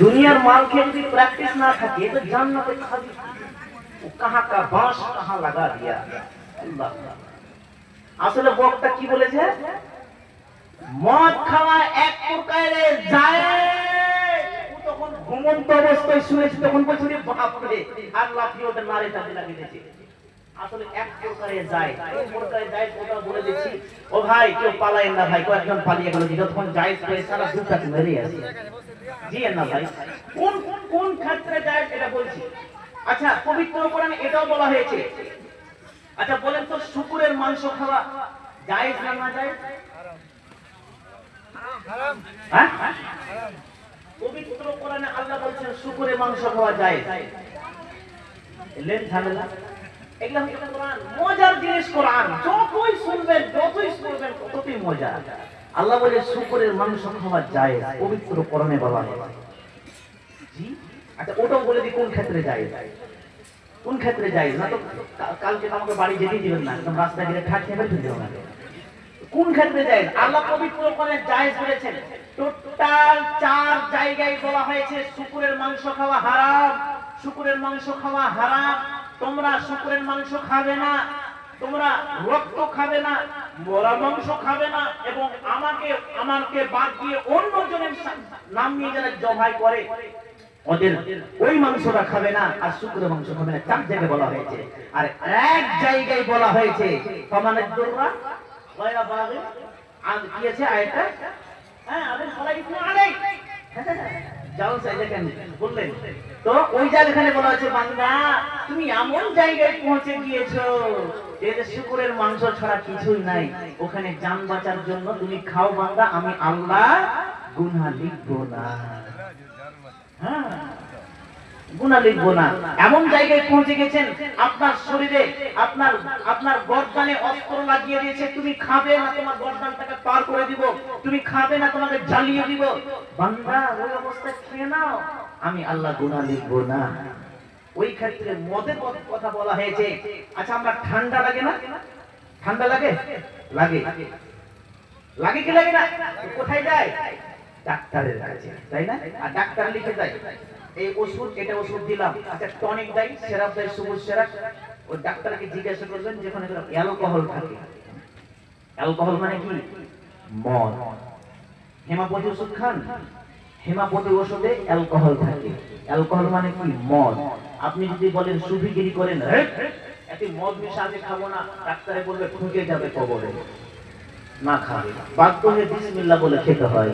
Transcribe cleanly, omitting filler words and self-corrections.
दुनियार माल के यदि प्रैक्टिस ना থাকে तो জান্নাতে খাবি कहां का बांस कहां लगा दिया अल्लाह আসলে বক্তা কি বলেছে মদ খাওয়া এক প্রকারে যায় ও তখন ঘুমন্ত অবস্থায় শুনেছে তখন বলছে রে বাপ রে আল্লাহ কি ওদের নারীটা লাগিয়ে দিয়েছে আসলে এক প্রকারে যায় কোন প্রকারে যায় ওটা বলে দিচ্ছি ও ভাই কেউ পালায় না ভাই কয়েকজন পালিয়ে গেল যতক্ষণ জায়েজ করে সারা দুটা মেরে আসে জি না ভাই কোন কোন কোন ক্ষেত্রে যায় এটা বলছি আচ্ছা পবিত্র কোরআনে এটাও বলা হয়েছে আচ্ছা বলেন তো শুকরের মাংস খাওয়া জায়েজ না না জায়েজ হারাম হ্যাঁ পবিত্র কোরআনে আল্লাহ বলেছেন শুকরের মাংস খাওয়া জায়েজ লেন ঝামেলা এগুলা হচ্ছে কোরআন মজার জিনিস কোরআন যতই শুনবেন ততই মজা আল্লাহ বলে শুকরের মাংস খাওয়া জায়েজ পবিত্র কোরআনে বলা হয়েছে জি আচ্ছা ওটাও বলে দি কোন ক্ষেত্রে জায়েজ কোন ক্ষেত্রে জায়েজ না তো কালকে আমাকে বাড়ি যেতে দিবেন না একদম রাস্তা গিয়ে ঠাট খেয়ে ফেলতে দিও না কোন ক্ষেত্রে জায়েজ আল্লাহ পবিত্র কোরআনে জায়েজ বলেছেন টোটাল 4 জায়গায় বলা হয়েছে শুকরের মাংস খাওয়া হারাম শুকরের মাংস খাওয়া হারাম তোমরা শুকরের মাংস খাবে না তোমরা রক্ত খাবে না মরা মাংস খাবে না এবং আমাকে বাদ দিয়ে অন্য জনের নাম নিয়ে যারা জবাই করে ওদের ওই মাংসটা খাবে না আর শুকরের মাংস খাবে না 4 জায়গায় বলা হয়েছে আর এক জায়গায় বলা হয়েছে ফামানাদ দুররা গায়রা বাগি আর কি আছে আয়াতটা হ্যাঁ আবেন খালাইতু আলাই যাও সাই দেখেন বললেন তো ওই জায়গাখানে বলা হয়েছে বান্দা তুমি এমন জায়গায় পৌঁছে গিয়েছো যে শুকরের মাংস ছাড়া কিছুই নাই ওখানে জান বাঁচার জন্য তুমি খাও বান্দা আমি আল্লাহ গুনাহ লিখবো না হ্যাঁ গুনাহ লিখবো না এমন জায়গায় পৌঁছে গেছেন আপনার শরীরে আপনার গর্দানে অস্ত্র লাগিয়ে দিয়েছে তুমি খাবে না তোমার গর্দানটাকে পার করে দিব তুমি খাবে না তোমাকে জ্বালিয়ে দিব বান্দা ওই অবস্থায় খেয়ে নাও আমি আল্লাহ গুনাহ লিখবো না ওই ক্ষেত্রে মদের কথা বলা হয়েছে আচ্ছা আমরা ঠান্ডা লাগে না ঠান্ডা লাগে লাগে লাগে কি লাগে না কোথায় যায় ডাক্তারের কাছে তাই না আর ডাক্তার লিখে দেয় এই ওষুধ এটা ওষুধ দিলাম আচ্ছা টনিক দেয় সিরাপ দেয় সবুজ সিরাপ ওই ডাক্তারকে জিজ্ঞাসা করবেন যেখানে অ্যালকোহল থাকে অ্যালকোহল মানে কি মদ হেমাপতি ওষুধ খান হেমাপতি ওষুধে অ্যালকোহল থাকে অ্যালকোহল মানে কি মদ আপনি যদি বলেন সুফিগিরি করেন এত মদ মিশা আগে খাবো না ডাক্তারে বলবে ঠুকে যাবে কবরে না খাবে বাধ্য হয়ে বিসমিল্লাহ বলে খেতে হয়